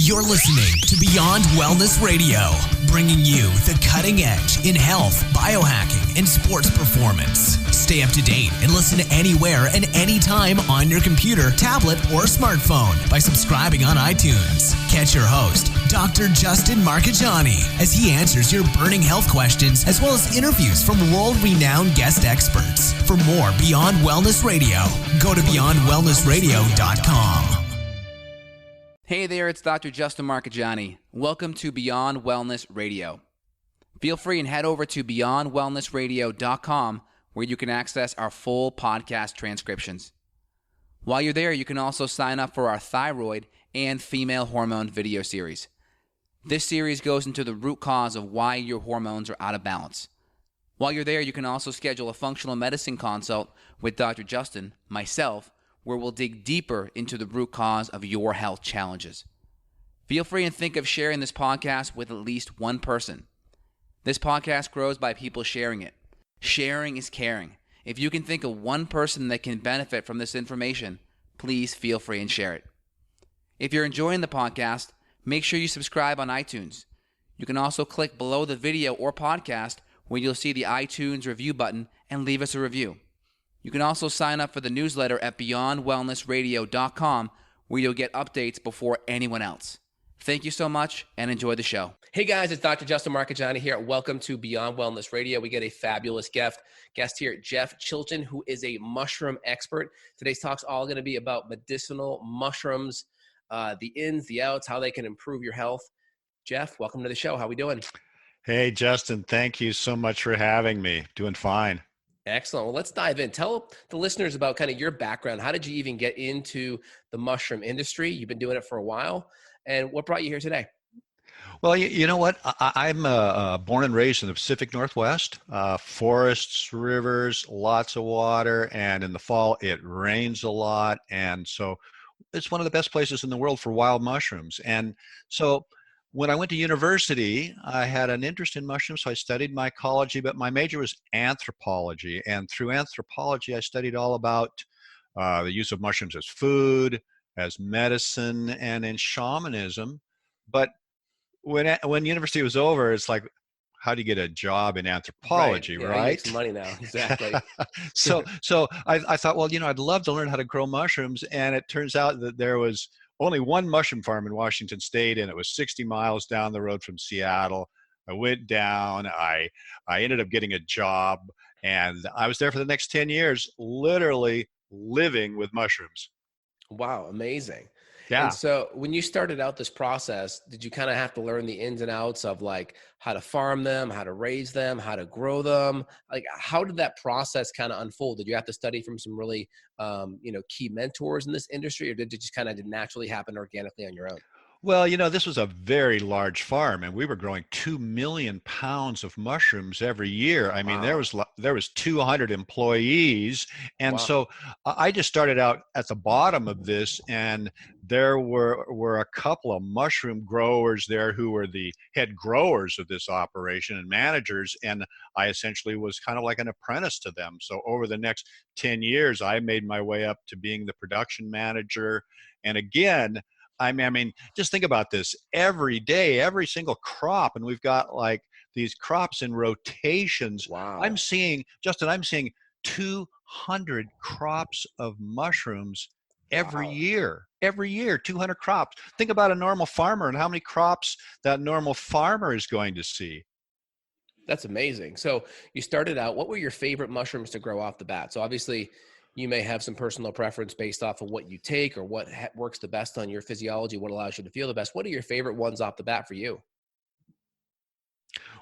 You're listening to Beyond Wellness Radio, bringing you the cutting edge in health, biohacking, and sports performance. Stay up to date and listen anywhere and anytime on your computer, tablet, or smartphone by subscribing on iTunes. Catch your host, Dr. Justin Marcagiani, as he answers your burning health questions as well as interviews from world-renowned guest experts. For more Beyond Wellness Radio, go to beyondwellnessradio.com. Hey there, it's Dr. Justin Marcagiani. Welcome to Beyond Wellness Radio. Feel free and head over to beyondwellnessradio.com where you can access our full podcast transcriptions. While you're there, you can also sign up for our thyroid and female hormone video series. This series goes into the root cause of why your hormones are out of balance. While you're there, you can also schedule a functional medicine consult with Dr. Justin, myself, where we'll dig deeper into the root cause of your health challenges. Feel free and think of sharing this podcast with at least one person. This podcast grows by people sharing it. Sharing is caring. If you can think of one person that can benefit from this information, please feel free and share it. If you're enjoying the podcast, make sure you subscribe on iTunes. You can also click below the video or podcast where you'll see the iTunes review button and leave us a review. You can also sign up for the newsletter at beyondwellnessradio.com where you'll get updates before anyone else. Thank you so much and enjoy the show. Hey guys, it's Dr. Justin Marcagiani here. Welcome to Beyond Wellness Radio. We get a fabulous guest here, Jeff Chilton, who is a mushroom expert. Today's talk's all going to be about medicinal mushrooms, the ins, the outs, how they can improve your health. Jeff, welcome to the show. How we doing? Hey, Justin, thank you so much for having me. Doing fine. Excellent. Well, let's dive in. Tell the listeners about kind of your background. How did you even get into the mushroom industry? You've been doing it for a while. And what brought you here today? Well, you know what? I'm born and raised in the Pacific Northwest. Forests, rivers, lots of water, and in the fall it rains a lot. And so it's one of the best places in the world for wild mushrooms. And so when I went to university, I had an interest in mushrooms, so I studied mycology, but my major was anthropology. And through anthropology, I studied all about the use of mushrooms as food, as medicine, and in shamanism. But when university was over, it's like, how do you get a job in anthropology, right? Right? You make some money now, exactly. So I thought, well, I'd love to learn how to grow mushrooms, and it turns out that there was only one mushroom farm in Washington State, and it was 60 miles down the road from Seattle. I went down, I ended up getting a job, and I was there for the next 10 years, literally living with mushrooms. Wow, amazing. Yeah. And so when you started out this process, did you kind of have to learn the ins and outs of like how to farm them, how to raise them, how to grow them? Like, how did that process kind of unfold? Did you have to study from some really, key mentors in this industry, or did it just kind of naturally happen organically on your own? Well, this was a very large farm, and we were growing 2 million pounds of mushrooms every year. I mean, Wow. there was 200 employees, and Wow. so I just started out at the bottom of this, and there were a couple of mushroom growers there who were the head growers of this operation and managers, and I essentially was kind of like an apprentice to them. So over the next 10 years, I made my way up to being the production manager, and again, I mean, just think about this. Every day, every single crop, and we've got like these crops in rotations. Wow. Justin, I'm seeing 200 crops of mushrooms every Wow. year. Every year, 200 crops. Think about a normal farmer and how many crops that normal farmer is going to see. That's amazing. So you started out, what were your favorite mushrooms to grow off the bat? So obviously you may have some personal preference based off of what you take or what works the best on your physiology, what allows you to feel the best. What are your favorite ones off the bat for you?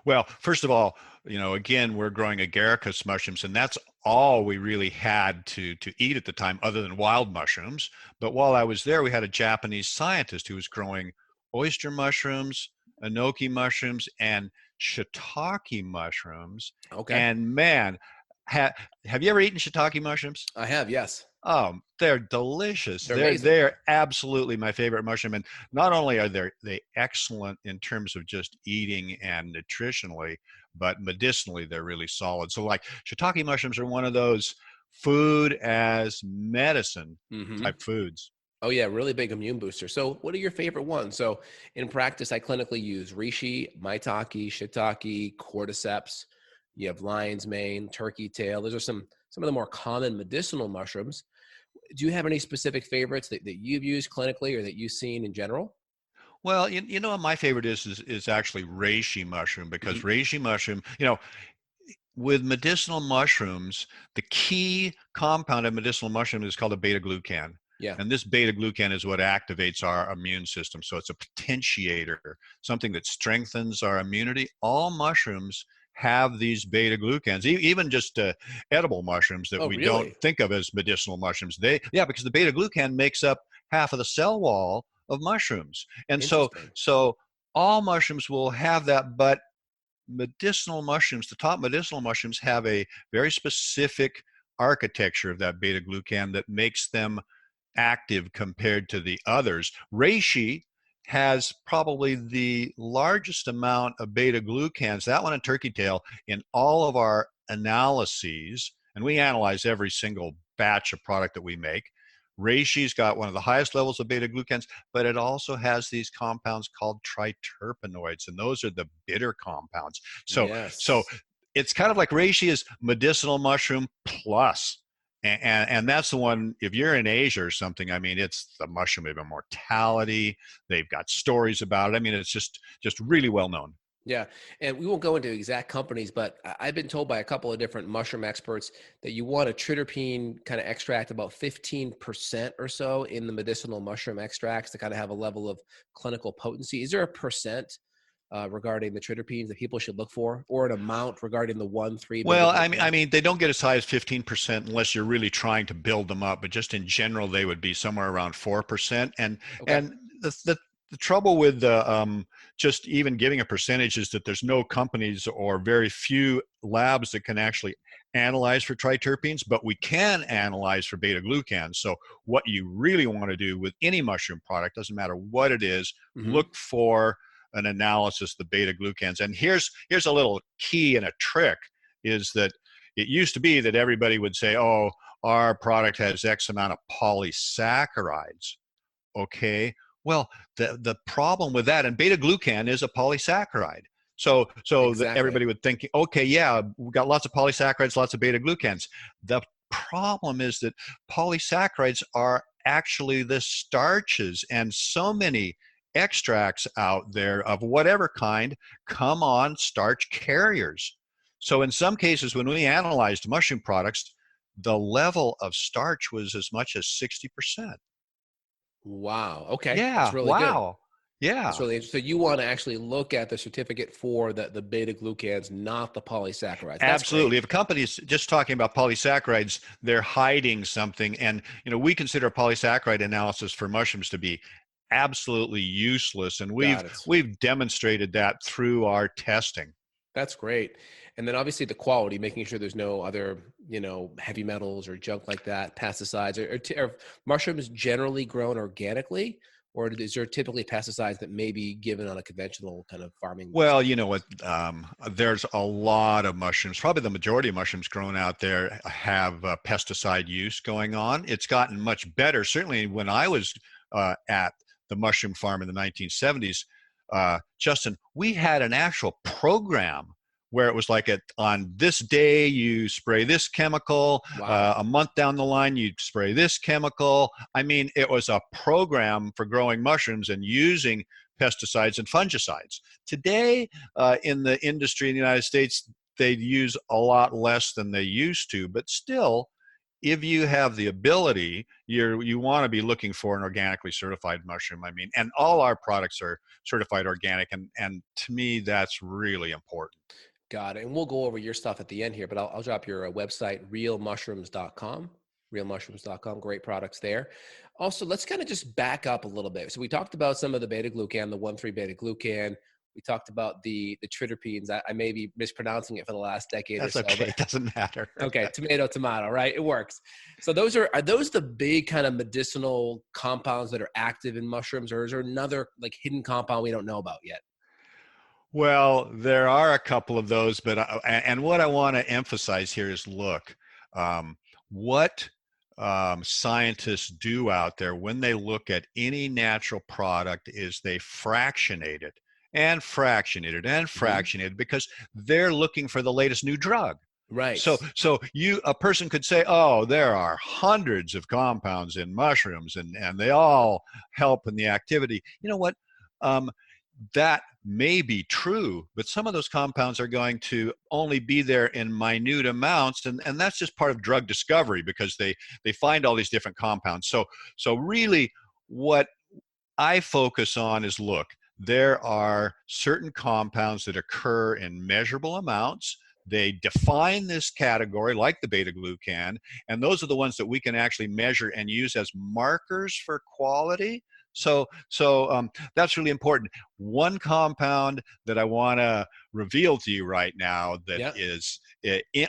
Well, first of all, again, we're growing agaricus mushrooms, and that's all we really had to eat at the time other than wild mushrooms. But while I was there, we had a Japanese scientist who was growing oyster mushrooms, enoki mushrooms, and shiitake mushrooms. Okay. And man, have you ever eaten shiitake mushrooms? I have, yes. Oh, they're delicious. They're amazing. They're absolutely my favorite mushroom. And not only are they excellent in terms of just eating and nutritionally, but medicinally, they're really solid. So like shiitake mushrooms are one of those food as medicine type foods. Oh yeah, really big immune booster. So what are your favorite ones? So in practice, I clinically use reishi, maitake, shiitake, cordyceps. You have lion's mane, turkey tail. Those are some of the more common medicinal mushrooms. Do you have any specific favorites that you've used clinically or that you've seen in general? Well, you know what my favorite is actually reishi mushroom, because Mhm. reishi mushroom, with medicinal mushrooms, the key compound of medicinal mushroom is called a beta glucan. Yeah, And this beta glucan is what activates our immune system. So it's a potentiator, something that strengthens our immunity. All mushrooms have these beta glucans, even just edible mushrooms that oh, we don't really? think of as medicinal mushrooms. Yeah, because the beta glucan makes up half of the cell wall of mushrooms. And Interesting. so all mushrooms will have that, but medicinal mushrooms, the top medicinal mushrooms, have a very specific architecture of that beta glucan that makes them active compared to the others. Reishi has probably the largest amount of beta glucans, that one and turkey tail, in all of our analyses. And we analyze every single batch of product that we make. Reishi's got one of the highest levels of beta glucans, but it also has these compounds called triterpenoids, and those are the bitter compounds. So Yes. it's kind of like reishi is medicinal mushroom plus. And that's the one, if you're in Asia or something, I mean, it's the mushroom of immortality. They've got stories about it. I mean, it's just really well known. Yeah, and we won't go into exact companies, but I've been told by a couple of different mushroom experts that you want a triterpene kind of extract about 15% or so in the medicinal mushroom extracts to kind of have a level of clinical potency. Is there a percent regarding the triterpenes that people should look for, or an amount regarding the 1,3 beta Well, glucan? I mean, they don't get as high as 15% unless you're really trying to build them up. But just in general, they would be somewhere around 4%. Okay. And the trouble with the just even giving a percentage is that there's no companies or very few labs that can actually analyze for triterpenes, but we can analyze for beta glucans. So what you really want to do with any mushroom product, doesn't matter what it is, Hmm. look for an analysis of the beta glucans. And here's a little key and a trick, is that it used to be that everybody would say, oh, our product has X amount of polysaccharides. Okay. Well, the problem with that, and beta glucan is a polysaccharide. So Exactly. everybody would think, okay, yeah, we've got lots of polysaccharides, lots of beta glucans. The problem is that polysaccharides are actually the starches, and so many extracts out there of whatever kind come on starch carriers. So in some cases, when we analyzed mushroom products, the level of starch was as much as 60%. Wow. Okay, that's Yeah, really good. wow. That's Yeah, really interesting. So you want to actually look at the certificate for the beta glucans, not the polysaccharides. That's great. absolutely. If a company's just talking about polysaccharides, they're hiding something. And, we consider polysaccharide analysis for mushrooms to be absolutely useless. And we've Got it. we've demonstrated that through our testing. That's great. And then obviously the quality, making sure there's no other, heavy metals or junk like that, pesticides. Are mushrooms generally grown organically, or is there typically pesticides that may be given on a conventional kind of farming Well, scale? you know what? There's a lot of mushrooms. Probably the majority of mushrooms grown out there have pesticide use going on. It's gotten much better. Certainly, when I was at the mushroom farm in the 1970s, Justin, we had an actual program where it was like on this day you spray this chemical, Wow. a month down the line you spray this chemical. I mean, it was a program for growing mushrooms and using pesticides and fungicides. Today, in the industry in the United States, they use a lot less than they used to, but still, if you have the ability, you want to be looking for an organically certified mushroom. I mean, and all our products are certified organic, and to me, that's really important. Got it. And we'll go over your stuff at the end here, but I'll drop your website, realmushrooms.com. Realmushrooms.com. Great products there. Also, let's kind of just back up a little bit. So we talked about some of the beta glucan, the 1,3 beta glucan. We talked about the triterpenes. I may be mispronouncing it for the last decade or That's so, okay. but It doesn't matter. okay, tomato, right? It works. So those are those the big kind of medicinal compounds that are active in mushrooms, or is there another like hidden compound we don't know about yet? Well, there are a couple of those, but and what I want to emphasize here is, look, what scientists do out there when they look at any natural product is they fractionate it and fractionate it and fractionate it because they're looking for the latest new drug. Right. So a person could say, oh, there are hundreds of compounds in mushrooms and they all help in the activity. You know what? That may be true, but some of those compounds are going to only be there in minute amounts, and that's just part of drug discovery because they find all these different compounds. So really what I focus on is, look, there are certain compounds that occur in measurable amounts. They define this category like the beta glucan, and those are the ones that we can actually measure and use as markers for quality. So that's really important. One compound that I want to reveal to you right now that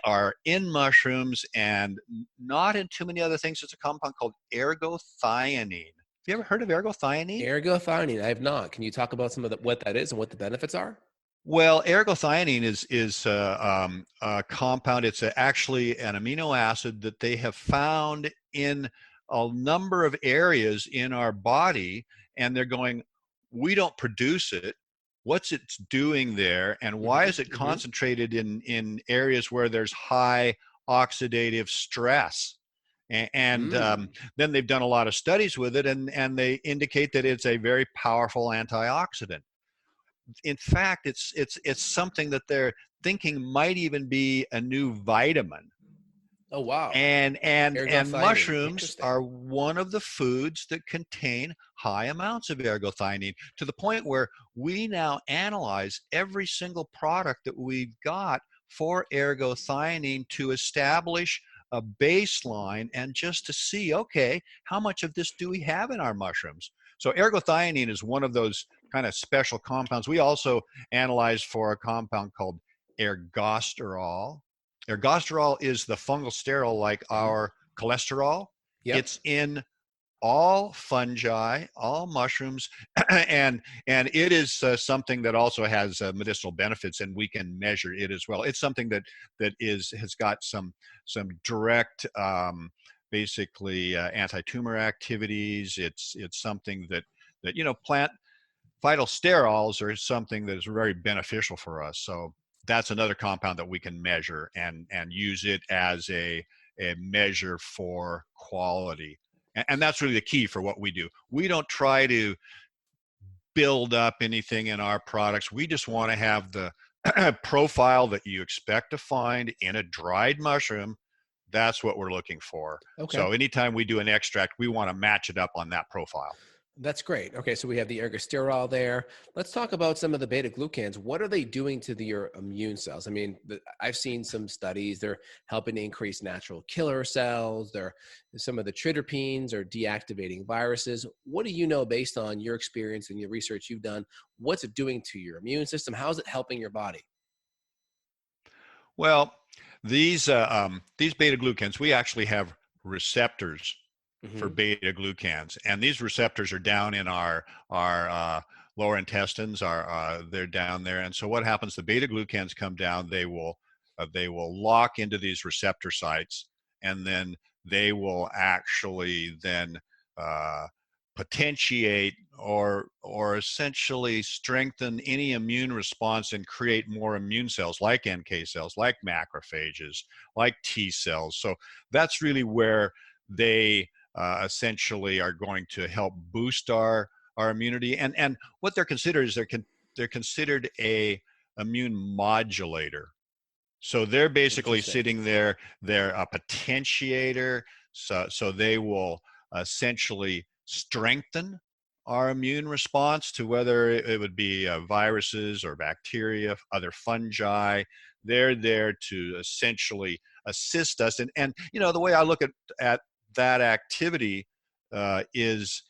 are in mushrooms and not in too many other things. It's a compound called ergothioneine. Have you ever heard of ergothioneine? Ergothioneine, I have not. Can you talk about some of what that is and what the benefits are? Well, ergothioneine is a compound. It's actually an amino acid that they have found in a number of areas in our body, and they're going, we don't produce it. What's it doing there, and why is it concentrated in areas where there's high oxidative stress? And then they've done a lot of studies with it, and they indicate that it's a very powerful antioxidant. In fact, it's something that they're thinking might even be a new vitamin. Oh, wow. And mushrooms are one of the foods that contain high amounts of ergothioneine, to the point where we now analyze every single product that we've got for ergothioneine to establish a baseline and just to see, okay, how much of this do we have in our mushrooms? So ergothioneine is one of those kind of special compounds. We also analyze for a compound called ergosterol. Ergosterol is the fungal sterol like our cholesterol. Yep. It's in all fungi, all mushrooms, and it is something that also has medicinal benefits, and we can measure it as well. It's something that has got some direct, basically anti-tumor activities. It's something that plant phytosterols are something that is very beneficial for us. So that's another compound that we can measure and use it as a measure for quality. And that's really the key for what we do. We don't try to build up anything in our products. We just want to have the profile that you expect to find in a dried mushroom. That's what we're looking for. Okay. So anytime we do an extract, we want to match it up on that profile. That's great. Okay, so we have the ergosterol there. Let's talk about some of the beta glucans. What are they doing to your immune cells? I mean, I've seen some studies. They're helping to increase natural killer cells. Some of the triterpenes are deactivating viruses. What do you know based on your experience and your research you've done? What's it doing to your immune system? How is it helping your body? Well, these beta glucans, we actually have receptors for beta glucans, and these receptors are down in our lower intestines. They're down there, and so what happens? The beta glucans come down. They will lock into these receptor sites, and then they will actually then potentiate or essentially strengthen any immune response and create more immune cells like NK cells, like macrophages, like T cells. So that's really where they essentially are going to help boost our immunity. And what they're considered is they're considered a immune modulator. So they're basically sitting there, they're a potentiator. So they will essentially strengthen our immune response to whether it would be viruses or bacteria, other fungi. They're there to essentially assist us. And the way I look at that activity is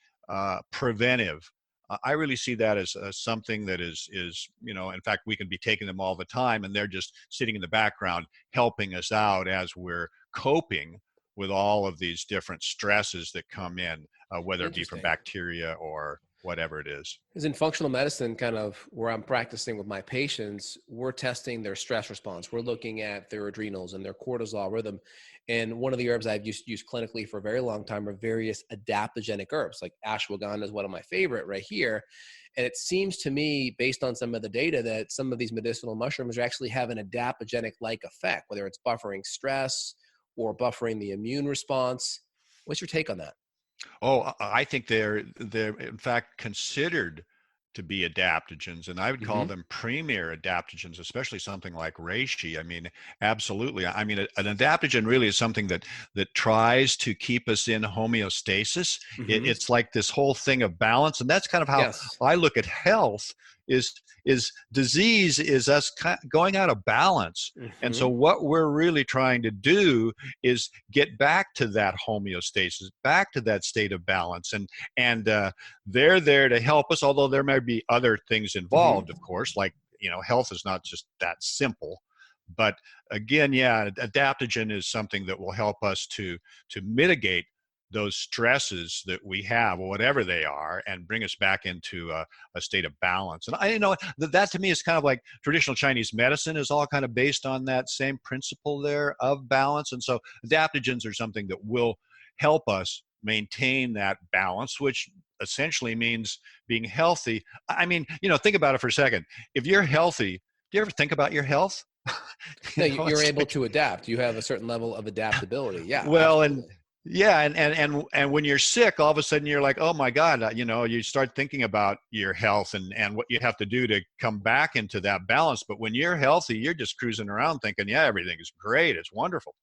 preventive. I really see that as something that is in fact, we can be taking them all the time, and they're just sitting in the background helping us out as we're coping with all of these different stresses that come in, whether it be from bacteria or whatever it is. Because in functional medicine, kind of where I'm practicing with my patients, we're testing their stress response. We're looking at their adrenals and their cortisol rhythm. And one of the herbs I've used clinically for a very long time are various adaptogenic herbs, like ashwagandha is one of my favorite right here. And it seems to me, based on some of the data, that some of these medicinal mushrooms actually have an adaptogenic-like effect, whether it's buffering stress or buffering the immune response. What's your take on that? Oh, I think they're in fact considered to be adaptogens, and I would call them premier adaptogens, especially something like reishi. I mean, absolutely. I mean, an adaptogen really is something that tries to keep us in homeostasis. It's like this whole thing of balance, and that's kind of how Yes. I look at health. Is disease is us going out of balance, and so what we're really trying to do is get back to that homeostasis, back to that state of balance, and they're there to help us. Although there may be other things involved, of course, like health is not just that simple. But again, yeah, adaptogen is something that will help us to mitigate those stresses that we have, whatever they are, and bring us back into a state of balance. And I that to me is kind of like traditional Chinese medicine is all kind of based on that same principle there of balance. And so adaptogens are something that will help us maintain that balance, which essentially means being healthy. I mean, think about it for a second. If you're healthy, do you ever think about your health? No, you're able to adapt. You have a certain level of adaptability. Yeah, well, absolutely. and when you're sick, all of a sudden you're like, oh my God, you start thinking about your health and what you have to do to come back into that balance. But when you're healthy, you're just cruising around thinking, yeah, everything is great. It's wonderful.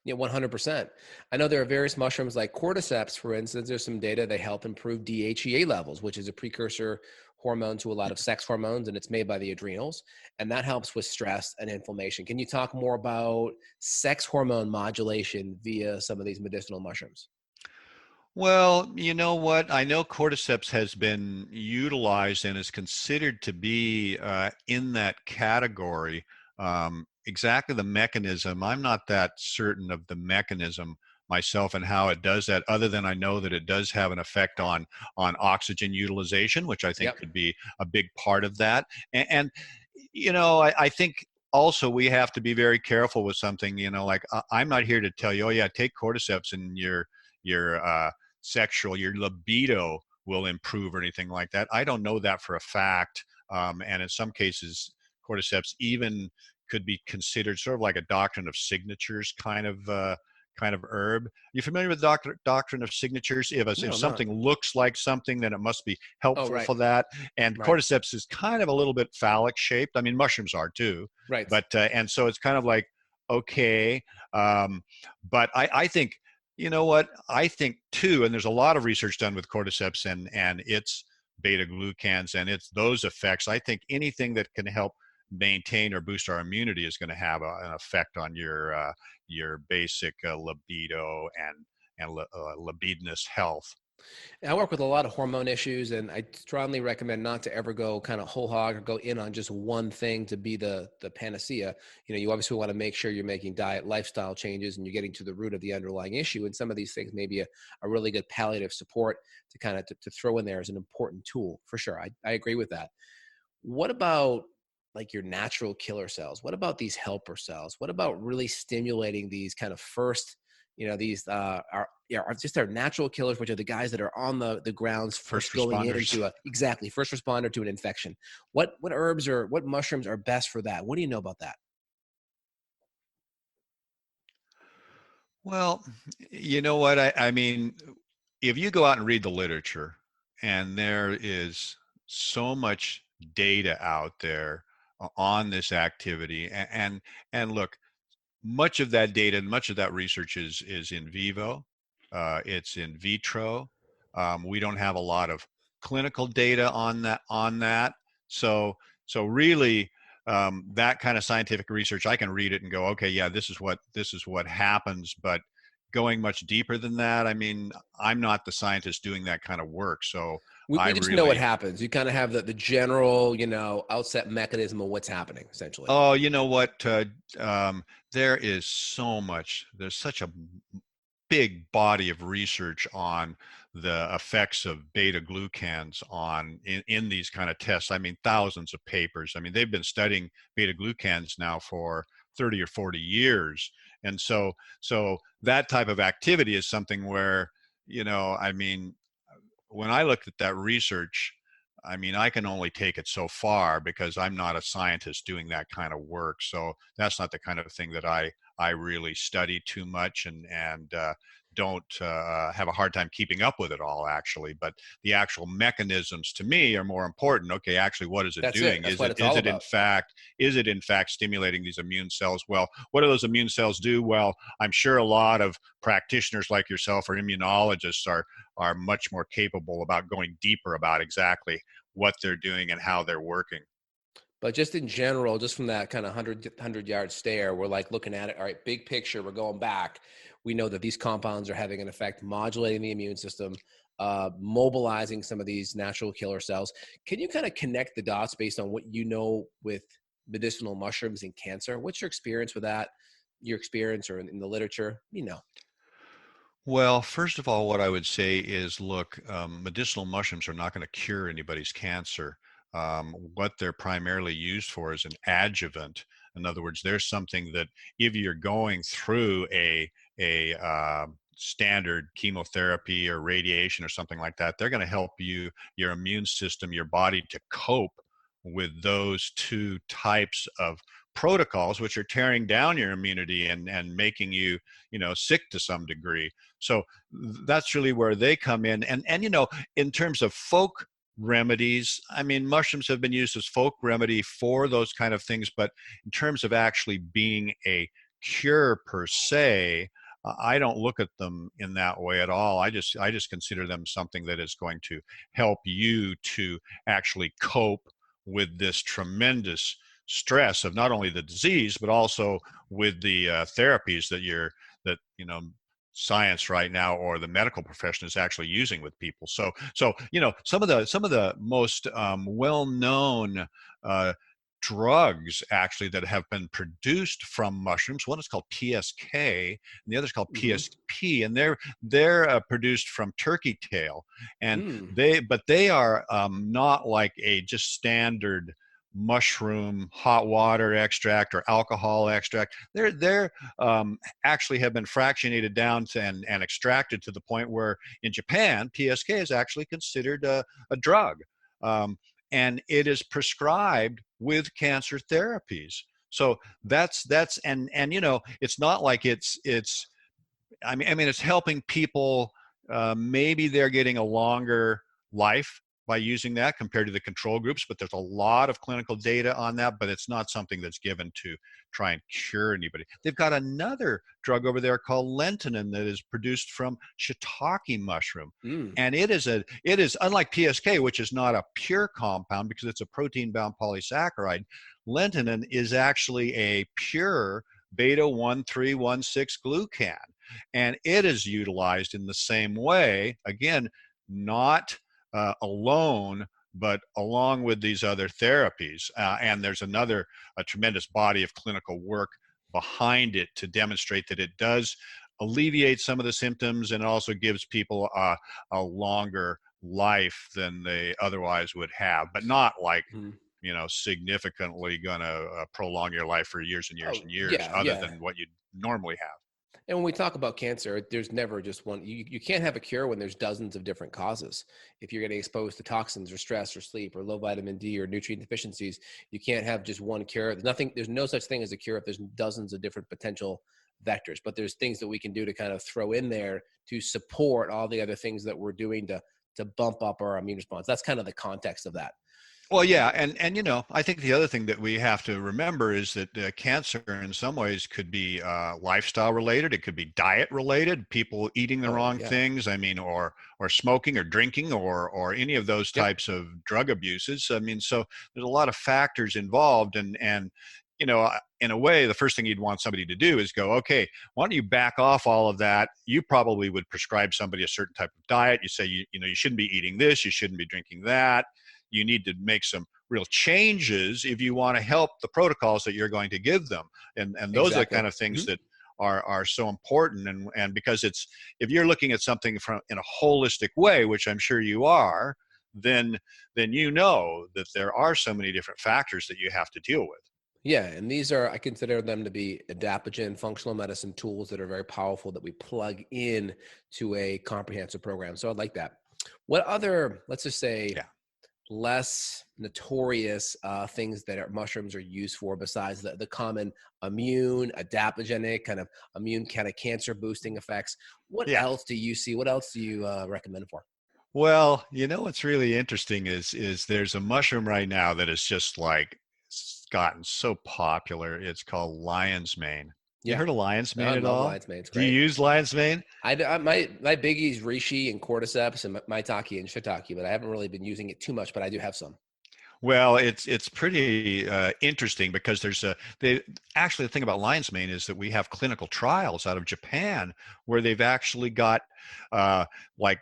Yeah, 100%. I know there are various mushrooms like cordyceps, for instance. There's some data they help improve DHEA levels, which is a precursor hormone to a lot of sex hormones, and it's made by the adrenals, and that helps with stress and inflammation. Can you talk more about sex hormone modulation via some of these medicinal mushrooms? Well, you know what? I know cordyceps has been utilized and is considered to be in that category. Exactly the mechanism, I'm not that certain of the mechanism myself and how it does that, other than I know that it does have an effect on oxygen utilization, which I think Yep. could be a big part of that. And I think also we have to be very careful with something. Like I'm not here to tell you, oh yeah, take cordyceps and your your libido will improve or anything like that. I don't know that for a fact. And in some cases, cordyceps even could be considered sort of like a doctrine of signatures kind of herb. You familiar with doctrine of signatures? If No, I'm not. something looks like something, then it must be Oh, helpful right. for that. And Right. cordyceps is kind of a little bit phallic shaped. I mean, mushrooms are too, Right. but and so it's kind of like okay. But I think what I think too, and there's a lot of research done with cordyceps and its beta glucans and its those effects. I think anything that can help maintain or boost our immunity is going to have an effect on your basic libido and libidinous health. I work with a lot of hormone issues, and I strongly recommend not to ever go kind of whole hog or go in on just one thing to be the panacea. You obviously want to make sure you're making diet, lifestyle changes, and you're getting to the root of the underlying issue. And some of these things may be a really good palliative support to kind of to throw in there as an important tool for sure. I agree with that. What about like your natural killer cells? What about these helper cells? What about really stimulating these kind of first, these are just our natural killers, which are the guys that are on the grounds First first going responders. into exactly first responder to an infection. What herbs or what mushrooms are best for that? What do you know about that? Well, you know what? I mean, if you go out and read the literature, and there is so much data out there on this activity, and look, much of that data and much of that research is in vivo, it's in vitro. We don't have a lot of clinical data on that. So really, that kind of scientific research, I can read it and go, okay, yeah, this is what happens. But going much deeper than that, I mean, I'm not the scientist doing that kind of work. So I We just know what really, happens. You kind of have the general, outset mechanism of what's happening, essentially. oh, you know what? There is there's such a big body of research on the effects of beta glucans in these kind of tests. I mean, thousands of papers. I mean, they've been studying beta glucans now for 30 or 40 years. And so that type of activity is something where, I mean, when I looked at that research, I mean, I can only take it so far because I'm not a scientist doing that kind of work. So that's not the kind of thing that I really study too much and don't have a hard time keeping up with it all, actually. But the actual mechanisms to me are more important. Okay, actually, what is it That's doing? it. That's what it's all about. Is it in fact stimulating these immune cells? Well, what do those immune cells do? Well, I'm sure a lot of practitioners like yourself or immunologists are much more capable about going deeper about exactly what they're doing and how they're working. But just in general, just from that kind of 100-yard stare, we're like looking at it. All right, big picture, we're going back. We know that these compounds are having an effect modulating the immune system, mobilizing some of these natural killer cells. Can you kind of connect the dots based on what you know with medicinal mushrooms and cancer? What's your experience with that? Your experience or in the literature? Well, first of all, what I would say is, look, medicinal mushrooms are not going to cure anybody's cancer. What they're primarily used for is an adjuvant. In other words, there's something that if you're going through a standard chemotherapy or radiation or something like that, they're going to help your immune system, your body to cope with those two types of protocols, which are tearing down your immunity and making you, sick to some degree. So that's really where they come in. And in terms of folk remedies, I mean, mushrooms have been used as folk remedy for those kind of things, but in terms of actually being a cure per se, I don't look at them in that way at all. I just consider them something that is going to help you to actually cope with this tremendous stress of not only the disease, but also with the therapies that science right now or the medical profession is actually using with people. So some of the most well-known drugs actually that have been produced from mushrooms. One is called PSK, and the other is called PSP, and they're produced from turkey tail, and they are not like a just standard mushroom hot water extract or alcohol extract. They're actually have been fractionated down to and extracted to the point where in Japan PSK is actually considered a drug, and it is prescribed with cancer therapies. So that's and it's not like it's I mean it's helping people. Maybe they're getting a longer life by using that compared to the control groups, but there's a lot of clinical data on that, but it's not something that's given to try and cure anybody. They've got another drug over there called lentinan that is produced from shiitake mushroom. And it is unlike PSK, which is not a pure compound because it's a protein-bound polysaccharide. Lentinan is actually a pure beta-1316 glucan, and it is utilized in the same way, again, not alone, but along with these other therapies. And there's a tremendous body of clinical work behind it to demonstrate that it does alleviate some of the symptoms and also gives people a longer life than they otherwise would have, but not like, significantly going to prolong your life for years and years and years, than what you normally have. And when we talk about cancer, there's never just one. You can't have a cure when there's dozens of different causes. If you're getting exposed to toxins or stress or sleep or low vitamin D or nutrient deficiencies, you can't have just one cure. There's no such thing as a cure if there's dozens of different potential vectors. But there's things that we can do to kind of throw in there to support all the other things that we're doing to bump up our immune response. That's kind of the context of that. Well, yeah, and I think the other thing that we have to remember is that cancer in some ways could be lifestyle related. It could be diet related, people eating the wrong things. I mean, or smoking or drinking or any of those types of drug abuses. I mean, so there's a lot of factors involved, and in a way, the first thing you'd want somebody to do is go, okay, why don't you back off all of that? You probably would prescribe somebody a certain type of diet. You say, you shouldn't be eating this, you shouldn't be drinking that. You need to make some real changes if you want to help the protocols that you're going to give them. And those are the kind of things that are so important. And because if you're looking at something in a holistic way, which I'm sure you are, then you know that there are so many different factors that you have to deal with. Yeah, and these are, I consider them to be adaptogen functional medicine tools that are very powerful that we plug in to a comprehensive program. So I'd like that. What other, let's just say, Yeah. less notorious things that mushrooms are used for besides the common immune, adaptogenic, kind of cancer boosting effects? What else do you see? What else do you recommend for? Well, what's really interesting is there's a mushroom right now that is just like gotten so popular. It's called lion's mane. You heard of lion's mane at all? Lion's mane. It's Do great. you use lion's mane? My biggies reishi and cordyceps and maitake and shiitake, but I haven't really been using it too much. But I do have some. Well, it's pretty interesting because actually the thing about lion's mane is that we have clinical trials out of Japan where they've actually got like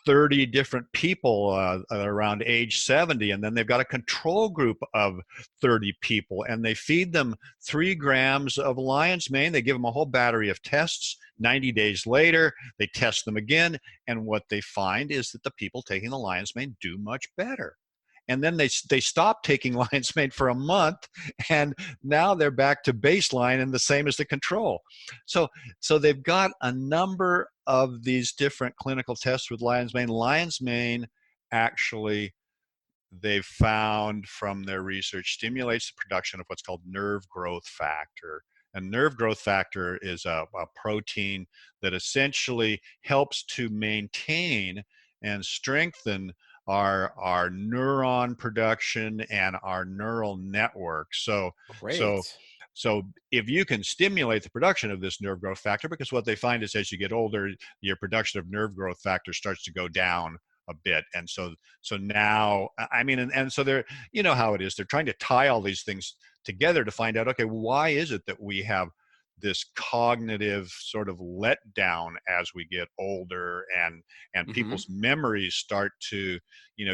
30 different people around age 70, and then they've got a control group of 30 people, and they feed them 3 grams of lion's mane. They give them a whole battery of tests. 90 days later, they test them again, and what they find is that the people taking the lion's mane do much better. And then they stop taking lion's mane for a month, and now they're back to baseline and the same as the control. So they've got a number of these different clinical tests with lion's mane. Lion's mane actually, they've found from their research, stimulates the production of what's called nerve growth factor. And nerve growth factor is a protein that essentially helps to maintain and strengthen our neuron production and our neural network. So if you can stimulate the production of this nerve growth factor, because what they find is as you get older, your production of nerve growth factor starts to go down a bit. And so now, I mean, and so they're, you know how it is, they're trying to tie all these things together to find out, okay, why is it that we have this cognitive sort of letdown as we get older, and people's memories start to,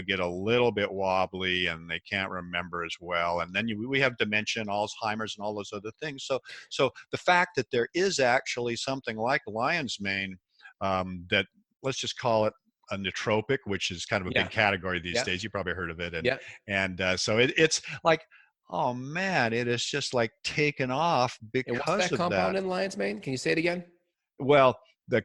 get a little bit wobbly and they can't remember as well. And then we have dementia and Alzheimer's and all those other things. So the fact that there is actually something like lion's mane that, let's just call it a nootropic, which is kind of a big category these days. You probably heard of it. So it's like, oh man, it is just like taken off because and what's that of compound that. in lion's mane? Can you say it again? Well, there's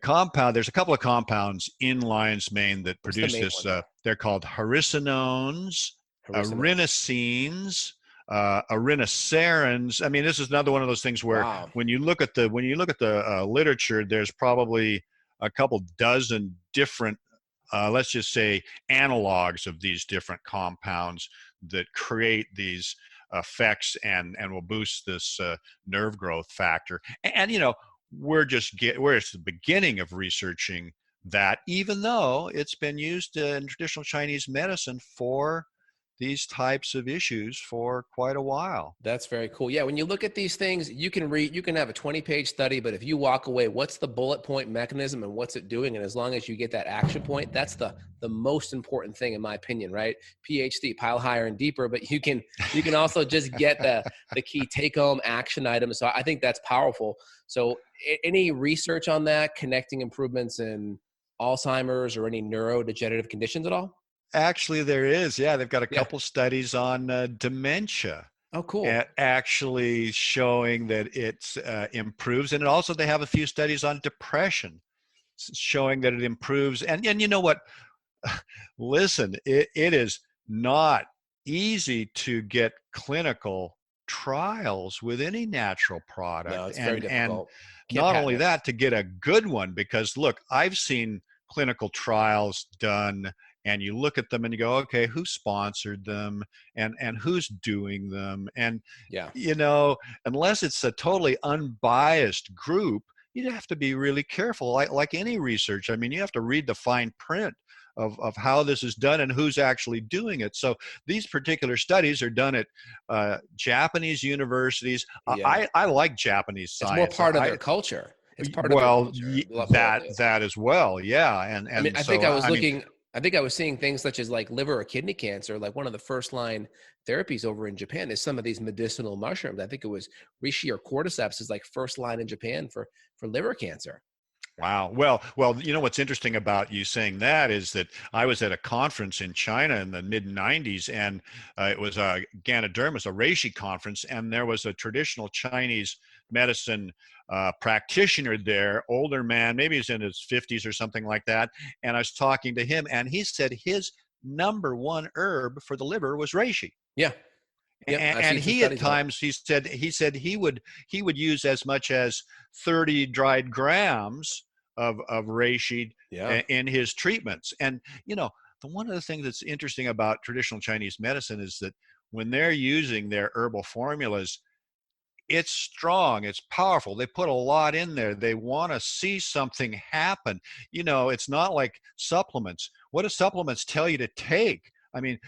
a couple of compounds in lion's mane that produce this. They're called haricinones, arenosines, arenoserins. I mean, this is another one of those things where when you look at the literature, there's probably a couple dozen different, let's just say, analogs of these different compounds that create these effects and will boost this nerve growth factor. And we're at the beginning of researching that, even though it's been used in traditional Chinese medicine for these types of issues for quite a while. That's very cool. Yeah, when you look at these things, you can have a 20-page study, but if you walk away, what's the bullet point mechanism and what's it doing? And as long as you get that action point, that's the most important thing, in my opinion, right? PhD, pile higher and deeper, but you can also just get the key take-home action items. So I think that's powerful. So any research on that, connecting improvements in Alzheimer's or any neurodegenerative conditions at all? Actually, there is. Yeah, they've got a couple studies on dementia. Oh, cool. Actually showing that it improves. And also they have a few studies on depression showing that it improves. And you know what? Listen, it is not easy to get clinical trials with any natural product. No, it's very difficult. And not only that, to get a good one, because look, I've seen clinical trials done, and you look at them and you go, okay, who sponsored them and who's doing them? And, unless it's a totally unbiased group, you have to be really careful, like any research. I mean, you have to read the fine print of how this is done and who's actually doing it. So these particular studies are done at Japanese universities. I like Japanese science. It's more part of their culture. It's part of their culture. That as well, yeah. And I mean, I think I was looking I think I was seeing things such as like liver or kidney cancer, like one of the first line therapies over in Japan is some of these medicinal mushrooms. I think it was reishi or cordyceps is like first line in Japan for liver cancer. Wow. Well, you know what's interesting about you saying that is that I was at a conference in China in the mid '90s, and it was a Ganodermis, a reishi conference, and there was a traditional Chinese medicine practitioner there, older man, maybe he's in his 50s or something like that. And I was talking to him, and he said his number one herb for the liver was reishi. Yeah. Yep. I've And seen some he at studies on it. times he said he would use as much as 30 dried grams of reishi Yeah. in his treatments. And one of the things that's interesting about traditional Chinese medicine is that when they're using their herbal formulas, it's strong, it's powerful. They put a lot in there. They want to see something happen. It's not like supplements. What do supplements tell you to take? I mean,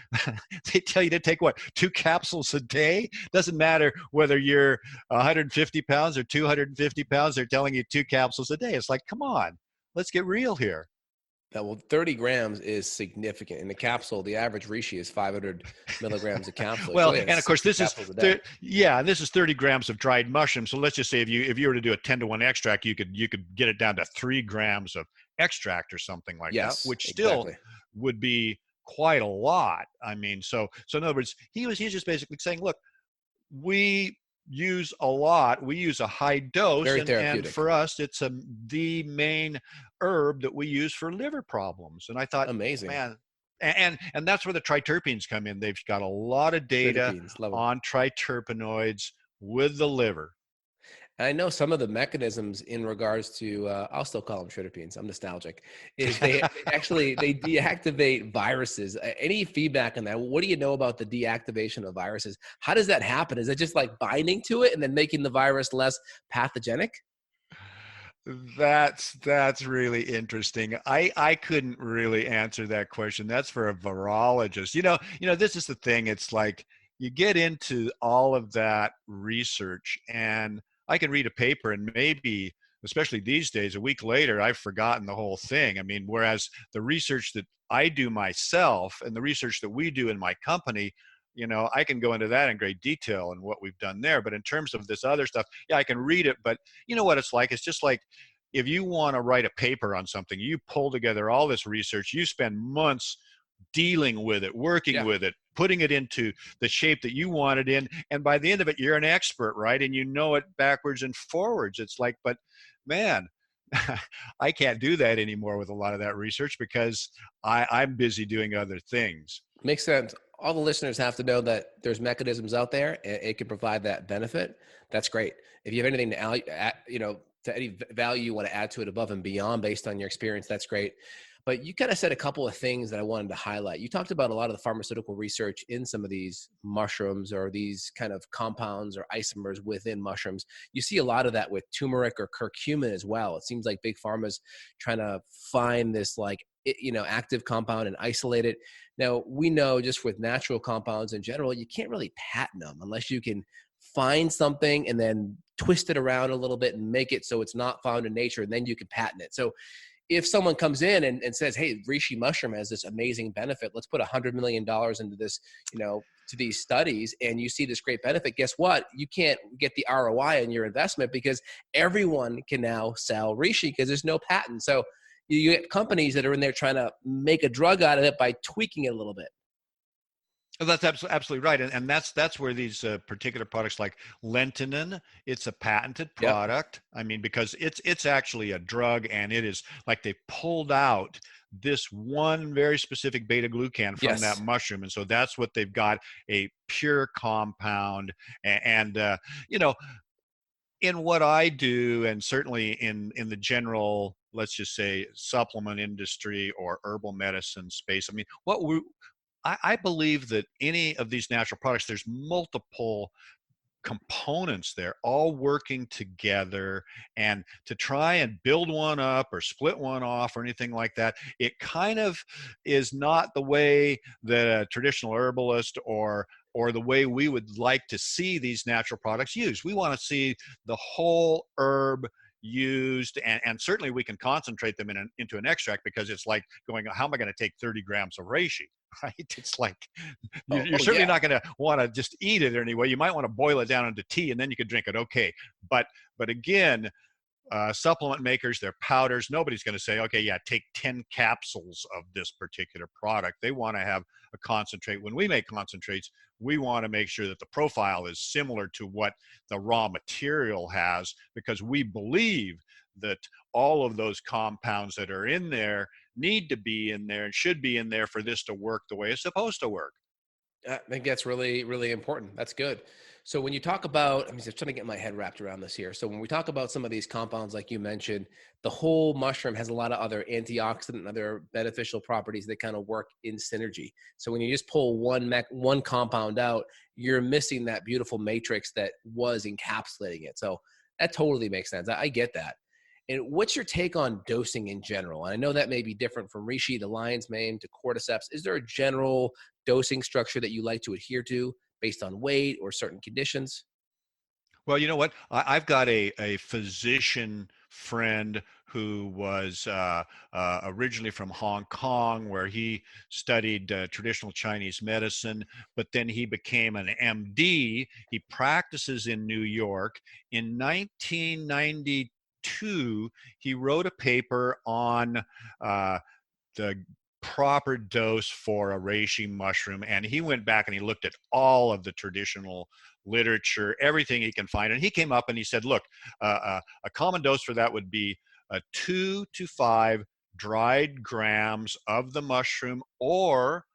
they tell you to take what, 2 capsules a day? Doesn't matter whether you're 150 pounds or 250 pounds, they're telling you 2 capsules a day. It's like, come on, let's get real here. Well, 30 grams is significant. In the capsule, the average reishi is 500 milligrams a capsule. Well, Really, and of course, this is capsules a day. this is 30 grams of dried mushrooms. So let's just say if you were to do a 10-to-1 extract, you could get it down to 3 grams of extract or something like that, which still exactly. would be quite a lot. I mean, so in other words, he's just basically saying, look, we use a lot, we use a high dose, Very and therapeutic. for us, it's the main herb that we use for liver problems. And I thought, Amazing. man, and that's where the triterpenes come in. They've got a lot of data Terpenes, love 'em. on triterpenoids with the liver. And I know some of the mechanisms in regards to, I'll still call them triterpenes. I'm nostalgic. Is they deactivate viruses. Any feedback on that? What do you know about the deactivation of viruses? How does that happen? Is it just like binding to it and then making the virus less pathogenic? That's really interesting. I couldn't really answer that question. That's for a virologist. This is the thing. It's like you get into all of that research, and I can read a paper and maybe, especially these days, a week later, I've forgotten the whole thing. I mean, whereas the research that I do myself and the research that we do in my company, I can go into that in great detail and what we've done there. But in terms of this other stuff, yeah, I can read it. But you know what it's like? It's just like if you want to write a paper on something, you pull together all this research, you spend months dealing with it, working with it, putting it into the shape that you want it in. And by the end of it, you're an expert, right? And you know it backwards and forwards. It's like, but man, I can't do that anymore with a lot of that research because I'm busy doing other things. Makes sense. All the listeners have to know that there's mechanisms out there and it can provide that benefit. That's great. If you have anything to add, to any value you want to add to it above and beyond based on your experience, that's great. But you kind of said a couple of things that I wanted to highlight. You talked about a lot of the pharmaceutical research in some of these mushrooms or these kind of compounds or isomers within mushrooms. You see a lot of that with turmeric or curcumin as well. It seems like big pharma's trying to find this active compound and isolate it. Now, we know just with natural compounds in general, you can't really patent them unless you can find something and then twist it around a little bit and make it so it's not found in nature, and then you can patent it. So if someone comes in and says, hey, reishi mushroom has this amazing benefit, let's put $100 million into this, to these studies, and you see this great benefit, guess what? You can't get the ROI on your investment because everyone can now sell reishi because there's no patent. So you get companies that are in there trying to make a drug out of it by tweaking it a little bit. That's absolutely right, and that's where these particular products like lentinan, it's a patented product. Yep. I mean, because it's actually a drug, and it is like they pulled out this one very specific beta glucan from that mushroom, and so that's what they've got, a pure compound. And in what I do, and certainly in the general, let's just say, supplement industry or herbal medicine space, I mean, I believe that any of these natural products, there's multiple components there all working together, and to try and build one up or split one off or anything like that, it kind of is not the way that a traditional herbalist or the way we would like to see these natural products used. We want to see the whole herb used, and certainly we can concentrate them into an extract, because it's like going, how am I going to take 30 grams of reishi? Right? It's like you're certainly Yeah. not going to want to just eat it anyway. You might want to boil it down into tea, and then you could drink it. Okay, but again, supplement makers, their powders, nobody's going to say, okay, yeah, take 10 capsules of this particular product. They want to have a concentrate. When we make concentrates, we want to make sure that the profile is similar to what the raw material has, because we believe that all of those compounds that are in there need to be in there and should be in there for this to work the way it's supposed to work. I think that's really, really important. That's good. So when you talk about, I'm just trying to get my head wrapped around this here. So when we talk about some of these compounds, like you mentioned, the whole mushroom has a lot of other antioxidant and other beneficial properties that kind of work in synergy. So when you just pull one compound out, you're missing that beautiful matrix that was encapsulating it. So that totally makes sense. I get that. And what's your take on dosing in general? And I know that may be different from reishi to lion's mane to cordyceps. Is there a general dosing structure that you like to adhere to based on weight or certain conditions? Well, you know what? I've got a physician friend who was originally from Hong Kong, where he studied traditional Chinese medicine, but then he became an MD. He practices in New York. In 1992, he wrote a paper on the proper dose for a reishi mushroom, and he went back and he looked at all of the traditional literature, everything he can find, and he came up and he said, look, a common dose for that would be 2 to 5 dried grams of the mushroom or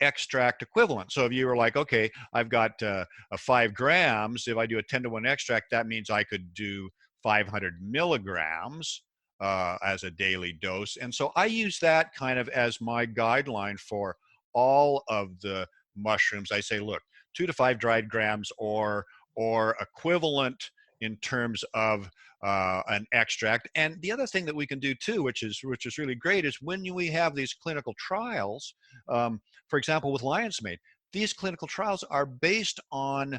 extract equivalent. So if you were like, okay, I've got a 5 grams, if I do a 10-to-1 extract, that means I could do 500 milligrams as a daily dose. And so I use that kind of as my guideline for all of the mushrooms. I say, look, 2 to 5 dried grams or equivalent in terms of an extract. And the other thing that we can do too, which is really great, is when we have these clinical trials, for example, with lion's mane, these clinical trials are based on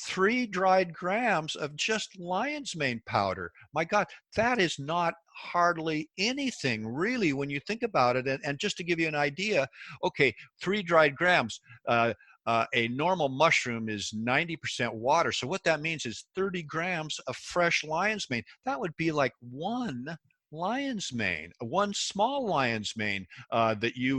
3 dried grams of just lion's mane powder. My God, that is not hardly anything really when you think about it. And just to give you an idea, okay, 3 dried grams, a normal mushroom is 90% water. So what that means is 30 grams of fresh lion's mane. That would be like one lion's mane, one small lion's mane that you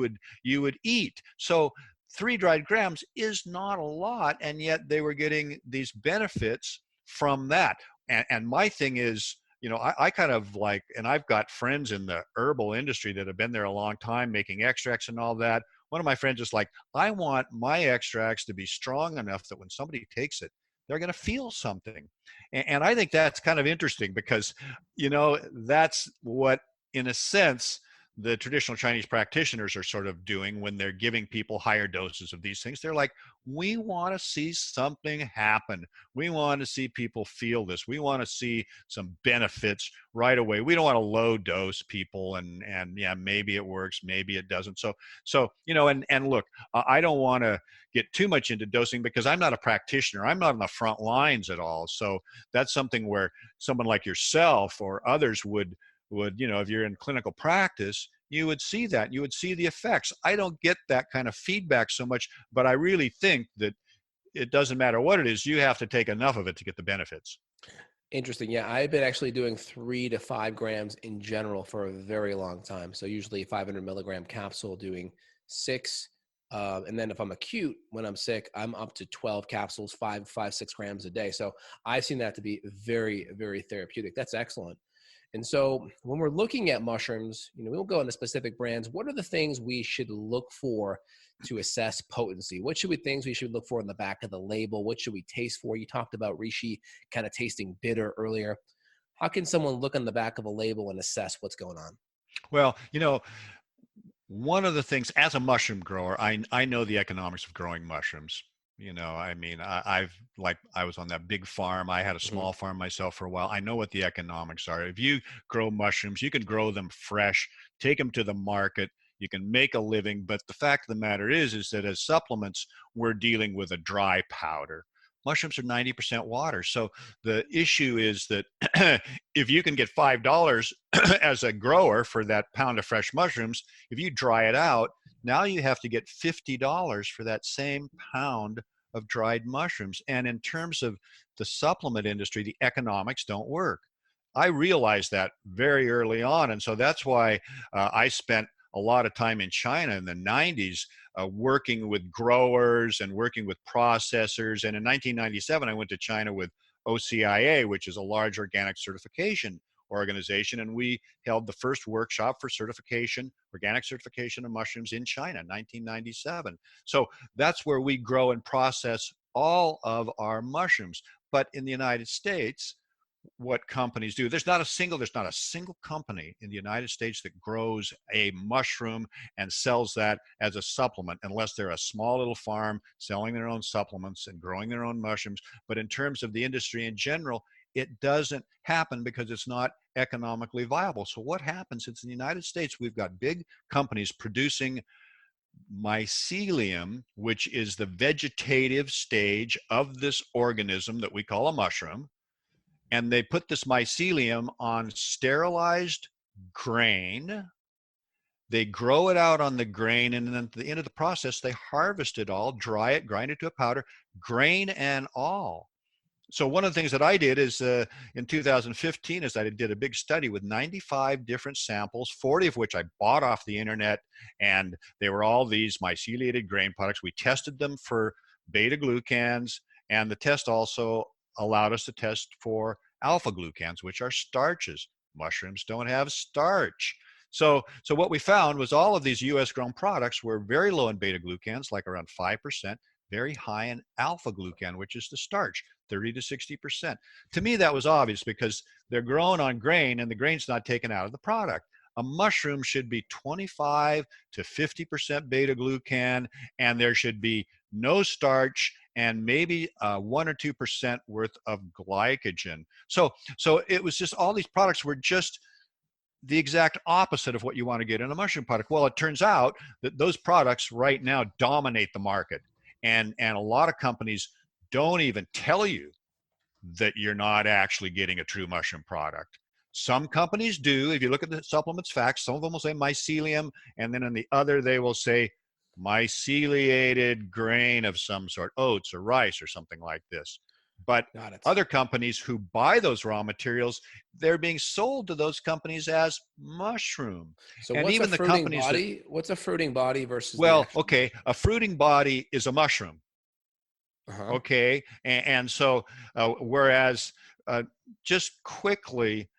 would eat. So 3 dried grams is not a lot, and yet they were getting these benefits from that. And my thing is, you know, I kind of like, and I've got friends in the herbal industry that have been there a long time making extracts and all that. One of my friends is like, I want my extracts to be strong enough that when somebody takes it, they're going to feel something. And I think that's kind of interesting because, you know, that's what, in a sense, the traditional Chinese practitioners are sort of doing when they're giving people higher doses of these things. They're like, we want to see something happen. We want to see people feel this. We want to see some benefits right away. We don't want to low dose people and yeah, maybe it works, maybe it doesn't. So, you know, and look, I don't want to get too much into dosing because I'm not a practitioner. I'm not on the front lines at all. So that's something where someone like yourself or others would, you know, if you're in clinical practice, you would see that. You would see the effects. I don't get that kind of feedback so much, but I really think that it doesn't matter what it is. You have to take enough of it to get the benefits. Interesting. Yeah, I've been actually doing 3 to 5 grams in general for a very long time. So usually 500 milligram capsule, doing 6. And then if I'm acute, when I'm sick, I'm up to 12 capsules, 6 grams a day. So I've seen that to be very, very therapeutic. That's excellent. And so when we're looking at mushrooms, you know, we'll go into specific brands. What are the things we should look for to assess potency? What things we should look for in the back of the label? What should we taste for? You talked about reishi kind of tasting bitter earlier. How can someone look on the back of a label and assess what's going on? Well, you know, one of the things as a mushroom grower, I know the economics of growing mushrooms. You know, I mean, I was on that big farm. I had a small farm myself for a while. I know what the economics are. If you grow mushrooms, you can grow them fresh, take them to the market. You can make a living. But the fact of the matter is that as supplements, we're dealing with a dry powder. Mushrooms are 90% water. So the issue is that if you can get $5 as a grower for that pound of fresh mushrooms, if you dry it out, now you have to get $50 for that same pound of dried mushrooms. And in terms of the supplement industry, the economics don't work. I realized that very early on. And so that's why I spent a lot of time in China in the 90s working with growers and working with processors. And in 1997, I went to China with OCIA, which is a large organic certification organization. And we held the first workshop for certification, organic certification of mushrooms in China, 1997. So that's where we grow and process all of our mushrooms. But in the United States, what companies do, there's not a single company in the United States that grows a mushroom and sells that as a supplement, unless they're a small little farm selling their own supplements and growing their own mushrooms. But in terms of the industry in general, it doesn't happen because it's not economically viable. So what happens is in the United States, we've got big companies producing mycelium, which is the vegetative stage of this organism that we call a mushroom. And they put this mycelium on sterilized grain. They grow it out on the grain, and then at the end of the process, they harvest it all, dry it, grind it to a powder, grain and all. So one of the things that I did is in 2015 is I did a big study with 95 different samples, 40 of which I bought off the internet, and they were all these myceliated grain products. We tested them for beta-glucans, and the test also allowed us to test for alpha-glucans, which are starches. Mushrooms don't have starch. So what we found was all of these US grown products were very low in beta-glucans, like around 5%, very high in alpha-glucan, which is the starch, 30 to 60%. To me, that was obvious because they're grown on grain and the grain's not taken out of the product. A mushroom should be 25 to 50% beta-glucan, and there should be no starch and maybe 1 or 2% worth of glycogen. So it was just all these products were just the exact opposite of what you want to get in a mushroom product. Well, it turns out that those products right now dominate the market. And a lot of companies don't even tell you that you're not actually getting a true mushroom product. Some companies do. If you look at the supplements facts, some of them will say mycelium, and then in the other they will say myceliated grain of some sort, oats or rice or something like this. But other companies who buy those raw materials, they're being sold to those companies as mushroom. So and what's even a the fruiting companies body? What's a fruiting body versus okay, a fruiting body is a mushroom. Okay, and so whereas just quickly,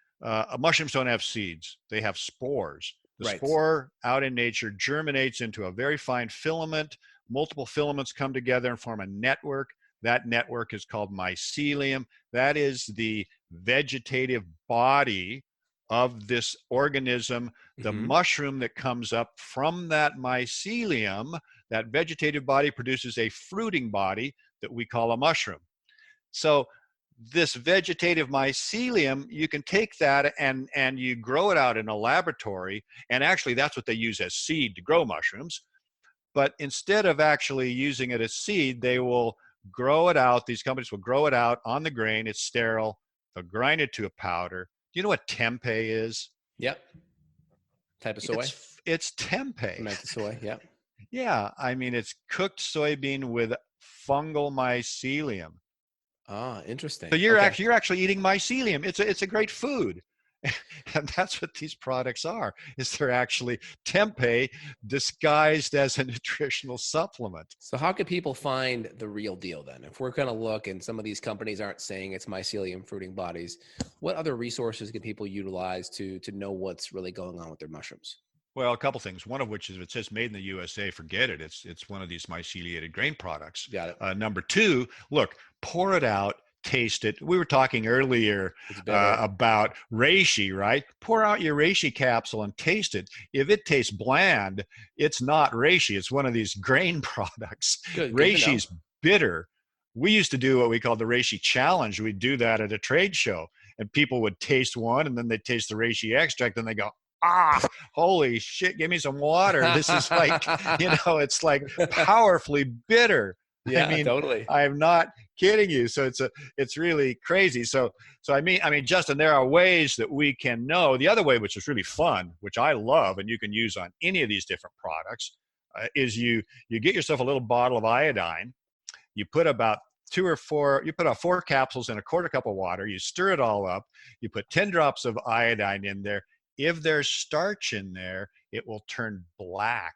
mushrooms don't have seeds; they have spores. The spore out in nature germinates into a very fine filament. Multiple filaments come together and form a network. That network is called mycelium. That is the vegetative body of this organism. The mushroom that comes up from that mycelium, that vegetative body produces a fruiting body that we call a mushroom. So this vegetative mycelium, you can take that and you grow it out in a laboratory, and actually that's what they use as seed to grow mushrooms. But instead of actually using it as seed, they will grow it out. These companies will grow it out on the grain. It's sterile. They'll grind it to a powder. Do you know what tempeh is? Yep. Type of soy? It's tempeh. Fermented soy, yep. Yeah, I mean, it's cooked soybean with fungal mycelium. Ah, interesting. So you're actually eating mycelium. It's a great food. And that's what these products are, is they're actually tempeh disguised as a nutritional supplement. So how could people find the real deal then? If we're going to look and some of these companies aren't saying it's mycelium fruiting bodies, what other resources can people utilize to know what's really going on with their mushrooms? Well, a couple things. One of which is if it says made in the USA, forget it. It's one of these myceliated grain products. Got it. Number two, look, pour it out, taste it. We were talking earlier about reishi, right? Pour out your reishi capsule and taste it. If it tastes bland, it's not reishi. It's one of these grain products. Reishi's bitter. We used to do what we called the reishi challenge. We'd do that at a trade show, and people would taste one, and then they'd taste the reishi extract, and they go, holy shit, give me some water. This is like, it's like powerfully bitter. Yeah, I mean, totally. I have not kidding you. So it's really crazy. So I mean, Justin, there are ways that we can know. The other way, which is really fun, which I love, and you can use on any of these different products, is you get yourself a little bottle of iodine. You put about 4 capsules in a quarter cup of water. You stir it all up. You put 10 drops of iodine in there. If there's starch in there, it will turn black.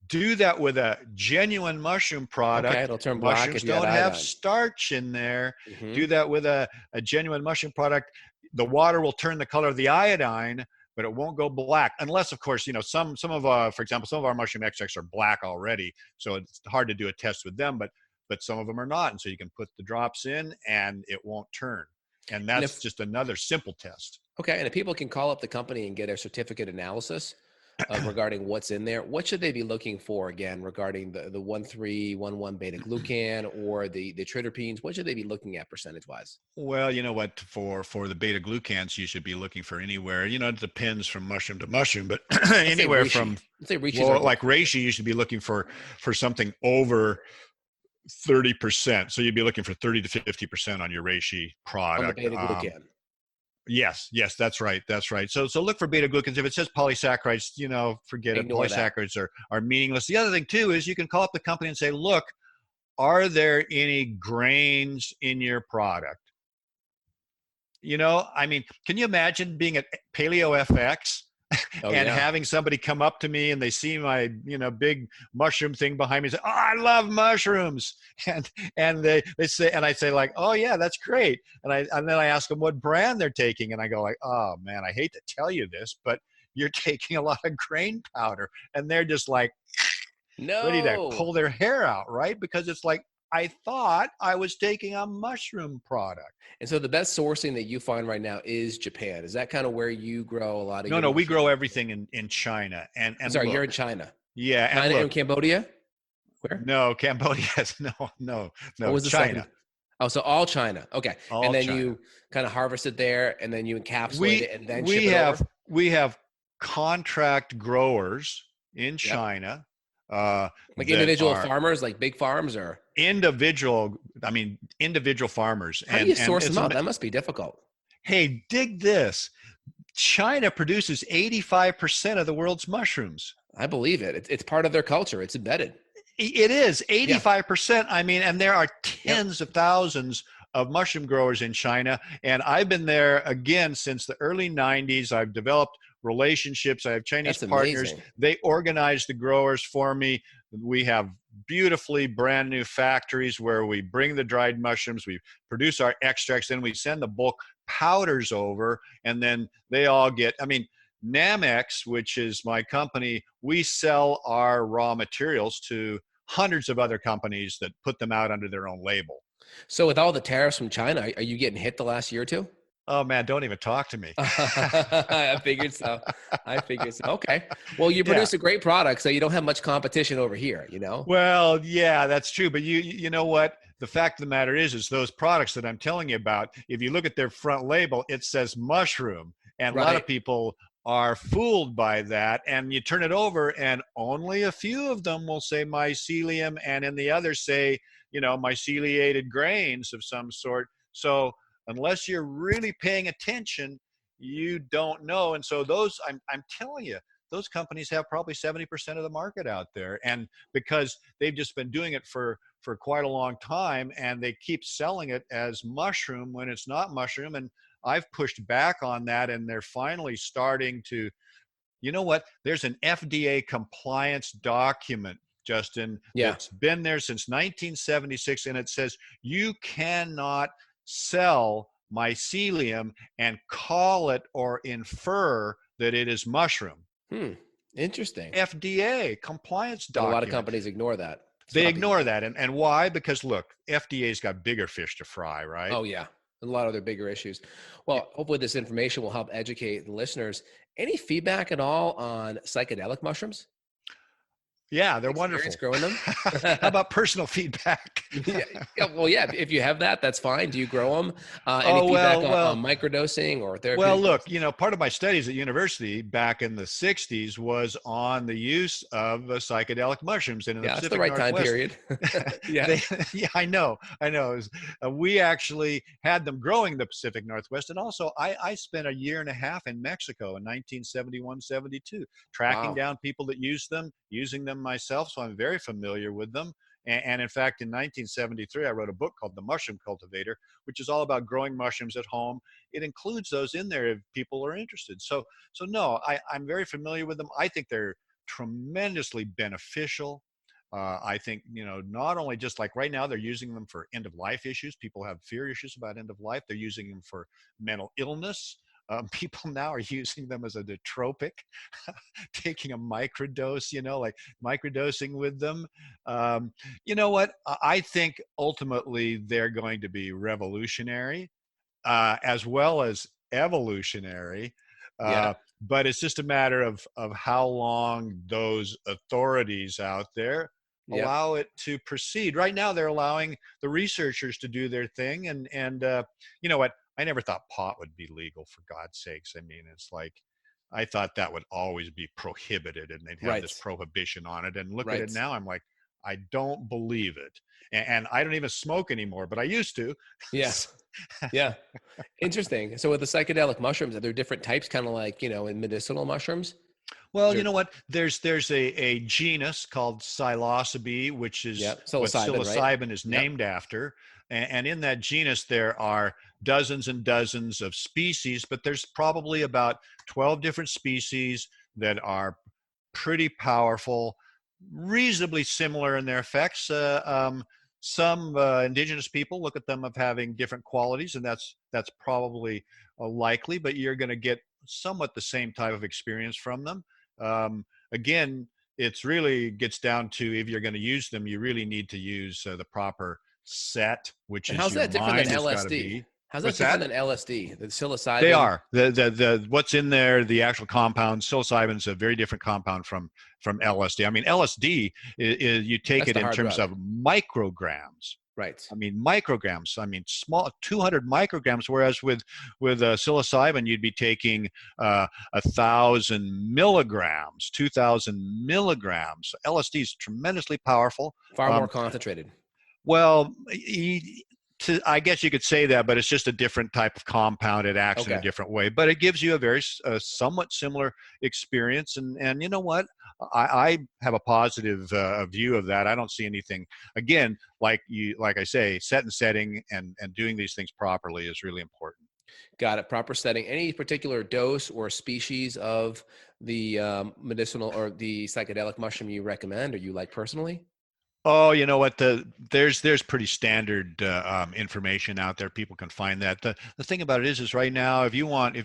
Do that with a genuine mushroom product. Okay, it'll turn black. Mushrooms if you don't had have iodine. starch in there. Mhm. Do that with a genuine mushroom product. The water will turn the color of the iodine, but it won't go black unless, of course, some of for example, some of our mushroom extracts are black already, so it's hard to do a test with them. But some of them are not, and so you can put the drops in, and it won't turn. And that's just another simple test. Okay, and if people can call up the company and get a certificate analysis regarding what's in there, what should they be looking for again regarding the 1,3,1,1 beta glucan or the triterpenes? What should they be looking at percentage wise? Well, you know what, for the beta glucans, you should be looking for anywhere, it depends from mushroom to mushroom, but anywhere from, like reishi, you should be looking for something over 30%. So you'd be looking for 30 to 50% on your reishi product. On the beta glucan. Yes, that's right. So look for beta glucans. If it says polysaccharides, forget Ignore it. Polysaccharides are meaningless. The other thing too is you can call up the company and say, look, are there any grains in your product? Can you imagine being at Paleo FX and having somebody come up to me and they see my, big mushroom thing behind me and say, oh, I love mushrooms. And they say, and I say like, oh yeah, that's great. And then I ask them what brand they're taking. And I go like, oh man, I hate to tell you this, but you're taking a lot of grain powder. And they're just like, ready to pull their hair out, right? Because it's like, I thought I was taking a mushroom product. And so the best sourcing that you find right now is Japan. Is that kind of where you grow a lot of No, we grow everything in China. And sorry, look, you're in China. Yeah. China and Cambodia? Where? No, Cambodia. No. What was the China. second? Oh, so all China. Okay. All and then China. You kind of harvest it there and then you encapsulate it and then ship it over? We have contract growers in China. Like individual farmers, like big farms or? Individual farmers. How do you source them out? That must be difficult. Hey, dig this. China produces 85% of the world's mushrooms. I believe it. It's part of their culture. It's embedded. It is 85%. And there are tens of thousands of mushroom growers in China. And I've been there again since the early 90s. I've developed relationships. I have Chinese partners. They organize the growers for me. We have beautifully brand new factories where we bring the dried mushrooms, we produce our extracts, then we send the bulk powders over, and then they all get, Namex, which is my company, we sell our raw materials to hundreds of other companies that put them out under their own label. So with all the tariffs from China, are you getting hit the last year or two? Oh man, don't even talk to me. I figured so. Okay. Well, you produce a great product, so you don't have much competition over here, Well, yeah, that's true. But you know what? The fact of the matter is those products that I'm telling you about, if you look at their front label, it says mushroom. And a lot of people are fooled by that. And you turn it over and only a few of them will say mycelium, and in the others say, myceliated grains of some sort. So unless you're really paying attention, you don't know. And so those, I'm telling you, those companies have probably 70% of the market out there. And because they've just been doing it for quite a long time, and they keep selling it as mushroom when it's not mushroom. And I've pushed back on that, and they're finally starting to, there's an FDA compliance document, Justin, that's been there since 1976. And it says you cannot sell mycelium and call it or infer that it is mushroom. Interesting. FDA compliance document. A lot of companies ignore that. They ignore that. And why? Because look, FDA's got bigger fish to fry, right? Oh yeah. A lot of other bigger issues. Well, hopefully this information will help educate the listeners. Any feedback at all on psychedelic mushrooms? Yeah, they're wonderful. Growing them? How about personal feedback? Well, yeah. If you have that, that's fine. Do you grow them? Any Oh, feedback well, on microdosing or well, therapeutic look, doses? part of my studies at university back in the 60s was on the use of psychedelic mushrooms. And in the Yeah, that's the Pacific right time Northwest, period. Yeah. they, yeah, I know. It was, we actually had them growing in the Pacific Northwest. And also, I spent a year and a half in Mexico in 1971, 72, tracking Wow. down people that used them, using them myself. So I'm very familiar with them. And in fact, in 1973, I wrote a book called The Mushroom Cultivator, which is all about growing mushrooms at home. It includes those in there if people are interested. So no, I'm very familiar with them. I think they're tremendously beneficial. I think, not only just like right now, they're using them for end of life issues. People have fear issues about end of life. They're using them for mental illness. People now are using them as a nootropic, taking a microdose, like microdosing with them. You know what? I think ultimately they're going to be revolutionary, as well as evolutionary. Yeah. But it's just a matter of how long those authorities out there Yep. allow it to proceed. Right now, they're allowing the researchers to do their thing, and you know what? I never thought pot would be legal, for God's sakes. I mean, it's like I thought that would always be prohibited, and they'd have this Right. prohibition on it. And look at it Right. now. I'm like, I don't believe it, and I don't even smoke anymore, but I used to. Yeah. Yeah. Interesting. So with the psychedelic mushrooms, are there different types, kind of like, in medicinal mushrooms? Is Well, you there, know what? There's a genus called psilocybe, which is yep. what Psilocybin, right? psilocybin is Yep. named after. And in that genus, there are dozens and dozens of species, but there's probably about 12 different species that are pretty powerful, reasonably similar in their effects. Some indigenous people look at them of having different qualities, and that's probably likely, but you're going to get somewhat the same type of experience from them. Again, it's really gets down to if you're going to use them, you really need to use the proper set, which And is how's your that different than mind has got to LSD? be. How's that What's different that? than LSD? The They psilocybin. are the what's in there. The actual compound psilocybin is a very different compound from LSD. I mean, LSD is you take That's it the in hard terms drug. of micrograms. Right. I mean, micrograms. I mean, small 200 micrograms. Whereas with psilocybin, you'd be taking 1,000 milligrams, 2,000 milligrams. LSD is tremendously powerful. Far more Um, concentrated. well, I guess you could say that, but it's just a different type of compound. It acts in a Okay. different way, but it gives you a very somewhat similar experience. And you know what? I have a positive view of that. I don't see anything. Again, like I say, set and setting and doing these things properly is really important. Got it. Proper setting. Any particular dose or species of the medicinal or the psychedelic mushroom you recommend or you like personally? Oh, you know what? There's pretty standard information out there. People can find that. The thing about it is right now, if you want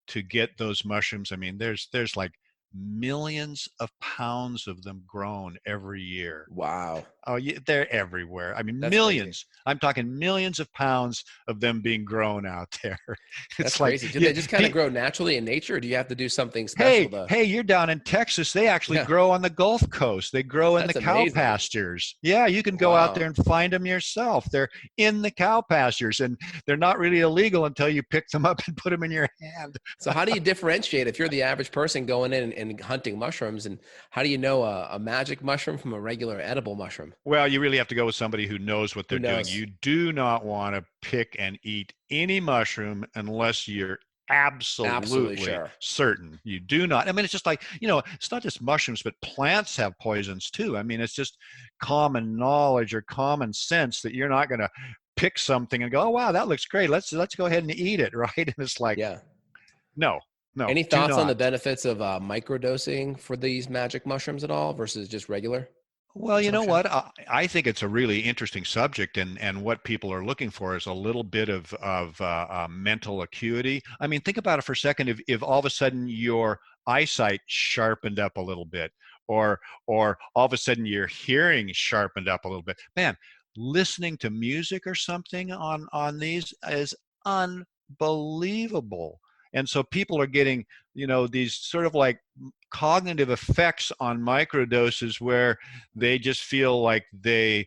to get those mushrooms, I mean, there's like millions of pounds of them grown every year. Wow. Oh, yeah, they're everywhere. I mean, That's crazy. millions. I'm talking millions of pounds of them being grown out there. That's It's like crazy. Do they just kind of grow naturally in nature or do you have to do something special hey, to? hey, you're down in Texas. They actually Yeah, grow on the Gulf Coast. They grow in the that's cow amazing. pastures. Yeah, you can go out Wow. there and find them yourself. They're in the cow pastures, and they're not really illegal until you pick them up and put them in your hand. So how do you differentiate if you're the average person going in and hunting mushrooms, and how do you know a magic mushroom from a regular edible mushroom? Well, you really have to go with somebody who knows what Who they're doing. knows? You do not want to pick and eat any mushroom unless you're Absolutely absolutely sure. certain. You do not. I mean, it's just like, it's not just mushrooms, but plants have poisons too. I mean, it's just common knowledge or common sense that you're not going to pick something and go, oh, wow, that looks great. Let's go ahead and eat it. Right. And it's like, Yeah. no, no, Any do thoughts on the not. benefits of microdosing for these magic mushrooms at all versus just regular Well, you know consumption? what? I think it's a really interesting subject, and what people are looking for is a little bit of mental acuity. I mean, think about it for a second. If all of a sudden your eyesight sharpened up a little bit, or all of a sudden your hearing sharpened up a little bit, man, listening to music or something on these is unbelievable. And so people are getting, these sort of like cognitive effects on microdoses where they just feel like they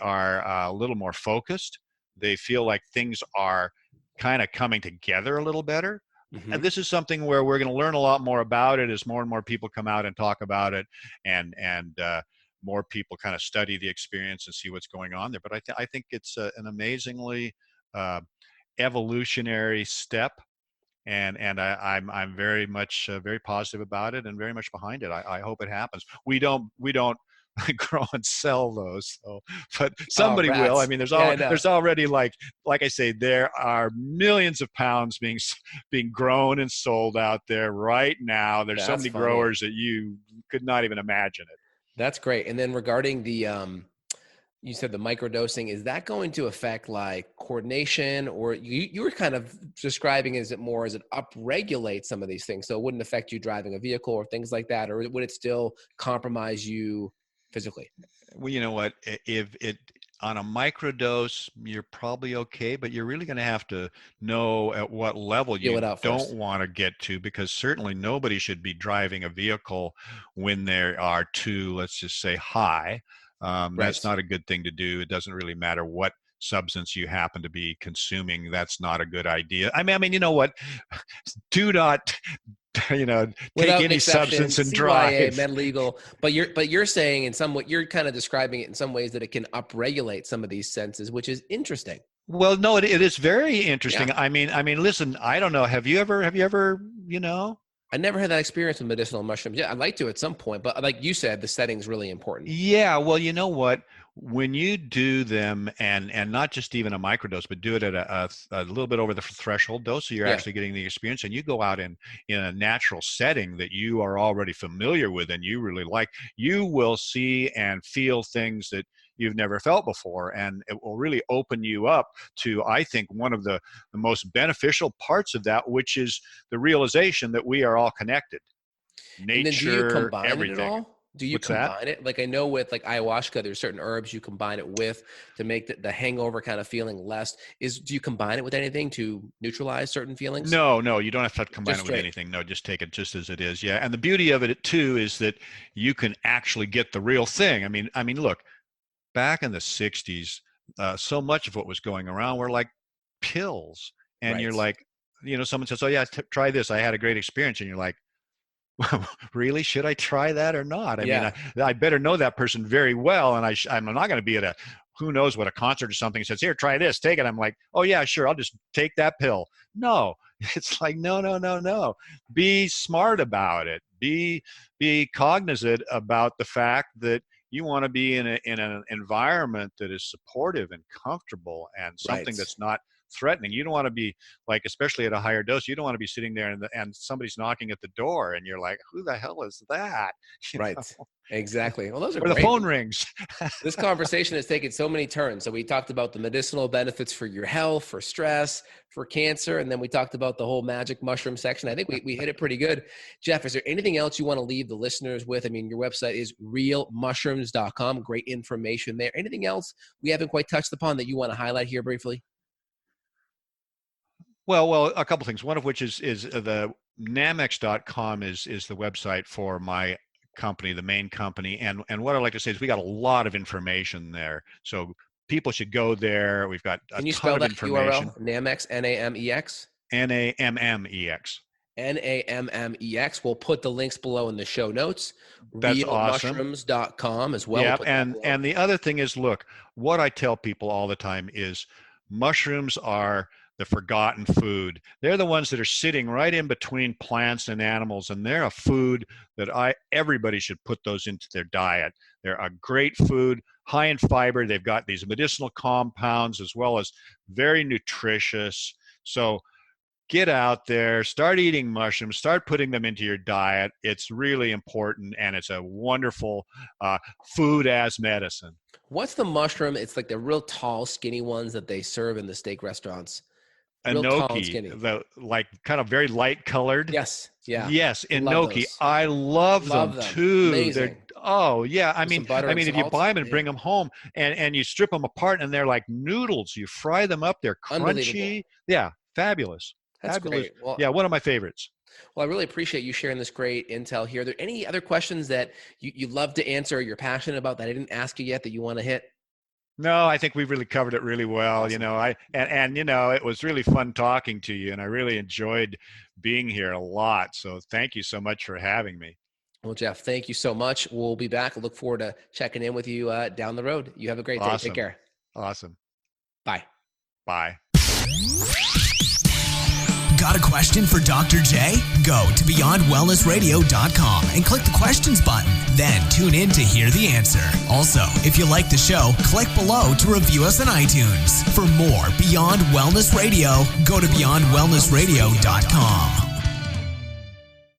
are a little more focused. They feel like things are kind of coming together a little better. And this is something where we're going to learn a lot more about it as more and more people come out and talk about it, and more people kind of study the experience and see what's going on there. But I think it's an amazingly evolutionary step, and I'm very much very positive about it and very much behind it. I hope it happens. We don't grow and sell those, so, but somebody will. I mean, there's already like I say, there are millions of pounds being grown and sold out there right now. There's so many growers that you could not even imagine it. That's great. And then regarding the you said the microdosing, is that going to affect like coordination, or you were kind of describing it as it upregulates some of these things, so it wouldn't affect you driving a vehicle or things like that, or would it still compromise you physically? Well, you know what, if it on a microdose, you're probably okay, but you're really going to have to know at what level you don't want to get to, because certainly nobody should be driving a vehicle when they are too, let's just say, high. That's not a good thing to do. It doesn't really matter what substance you happen to be consuming. That's not a good idea. I mean, you know what? Do not, take any substance and drive. Med legal. But you're saying you're kind of describing it in some ways that it can upregulate some of these senses, which is interesting. Well, no, it is very interesting. Yeah. I mean, listen, I don't know. Have you ever, I never had that experience with medicinal mushrooms. Yeah, I'd like to at some point, but like you said, the setting's really important. Yeah, well, you know what? When you do them, and not just even a microdose, but do it at a little bit over the threshold dose, so you're actually getting the experience, and you go out in a natural setting that you are already familiar with and you really like, you will see and feel things that you've never felt before, and it will really open you up to, I think, one of the most beneficial parts of that, which is the realization that we are all connected. Nature, and then do you combine everything. It at all? Do you combine it? Like I know with like ayahuasca, there's certain herbs you combine it with to make the hangover kind of feeling less. Do you combine it with anything to neutralize certain feelings? No, you don't have to combine it with anything. No, just take it just as it is. Yeah, and the beauty of it too is that you can actually get the real thing. I mean, look, back in the 60s, so much of what was going around were like pills, and you're like, someone says, "Oh yeah, try this. I had a great experience," and you're like, really? Should I try that or not? I mean, I better know that person very well, and I'm not going to be at a who knows what, a concert or something, says, "Here, try this, take it." I'm like, "Oh yeah, sure, I'll just take that pill." No, it's like, no. Be smart about it. Be cognizant about the fact that you want to be in an environment that is supportive and comfortable, and something that's not threatening. You don't want to be like, especially at a higher dose, you don't want to be sitting there and somebody's knocking at the door and you're like, who the hell is that? You know? Exactly. Well, those are great. The phone rings. This conversation has taken so many turns. So we talked about the medicinal benefits for your health, for stress, for cancer, and then we talked about the whole magic mushroom section. I think we hit it pretty good. Jeff, is there anything else you want to leave the listeners with? I mean, your website is realmushrooms.com. Great information there. Anything else we haven't quite touched upon that you want to highlight here briefly? Well, a couple things. One of which is the namex.com is the website for my company, the main company. And what I'd like to say is we got a lot of information there. So people should go there. We've got a ton of information. URL? Namex, N-A-M-E-X? N-A-M-M-E-X. N-A-M-M-E-X. We'll put the links below in the show notes. That's awesome. Realmushrooms.com as well. Yeah, and the other thing is, look, what I tell people all the time is mushrooms are the forgotten food. They're the ones that are sitting right in between plants and animals, and they're a food that everybody should put those into their diet. They're a great food, high in fiber. They've got these medicinal compounds as well as very nutritious. So get out there, start eating mushrooms, start putting them into your diet. It's really important, and it's a wonderful food as medicine. What's the mushroom? It's like the real tall, skinny ones that they serve in the steak restaurants. Enoki, the like kind of very light colored. Yes. Yeah. Yes. Enoki. I love them too. Amazing. I mean, if you buy them and bring them home and you strip them apart and they're like noodles, you fry them up, they're crunchy. Yeah. Fabulous. That's Fabulous. great. Well, Yeah, one of my favorites. Well, I really appreciate you sharing this great intel here. Are there any other questions that you'd love to answer, or you're passionate about that I didn't ask you yet that you want to hit? No, I think we've really covered it really well. Awesome. You know, it was really fun talking to you, and I really enjoyed being here a lot. So thank you so much for having me. Well, Jeff, thank you so much. We'll be back. I look forward to checking in with you down the road. You have a great day. Awesome. Take care. Awesome. Bye. Bye. Got a question for Dr. J? Go to BeyondWellnessRadio.com and click the questions button. Then tune in to hear the answer. Also, if you like the show, click below to review us on iTunes. For more Beyond Wellness Radio, go to BeyondWellnessRadio.com.